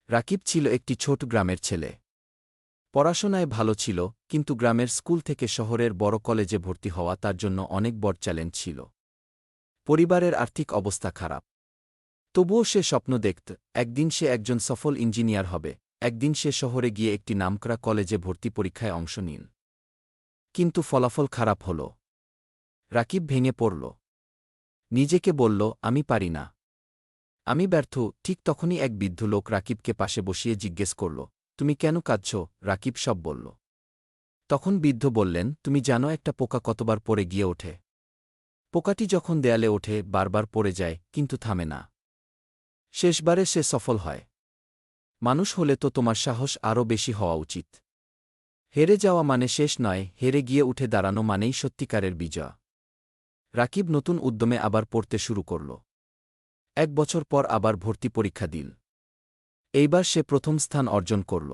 রাকিব ছিল একটি ছোট গ্রামের ছেলে। পড়াশোনায় ভালো ছিল, কিন্তু গ্রামের স্কুল থেকে শহরের বড় কলেজে ভর্তি হওয়া তার জন্য অনেক বড় চ্যালেঞ্জ ছিল। পরিবারের আর্থিক অবস্থা খারাপ। তবুও সে স্বপ্ন দেখত, একদিন সে একজন সফল ইঞ্জিনিয়ার হবে, একদিন সে শহরে গিয়ে একটি নামকরা কলেজে ভর্তি পরীক্ষায় অংশ নিন। কিন্তু ফলাফল খারাপ হল। রাকিব ভেঙে পড়ল। নিজেকে বলল, আমি পারি না, আমি ব্যর্থ। ঠিক তখনই এক বৃদ্ধ লোক রাকিবকে পাশে বসিয়ে জিজ্ঞেস করল, তুমি কেন কাঁদছ? রাকিব সব বলল। তখন বৃদ্ধ বললেন, তুমি জানো একটা পোকা কতবার পড়ে গিয়ে ওঠে? পোকাটি যখন দেয়ালে ওঠে বারবার পড়ে যায়, কিন্তু থামে না। শেষবারে সে সফল হয়। মানুষ হলে তো তোমার সাহস আরও বেশি হওয়া উচিত। হেরে যাওয়া মানে শেষ নয়, হেরে গিয়ে উঠে দাঁড়ানো মানেই সত্যিকারের বিজয়। রাকিব নতুন উদ্যমে আবার পড়তে শুরু করল। 1 বছর পর আবার ভর্তি পরীক্ষা দিল। এইবার সে প্রথম স্থান অর্জন করল।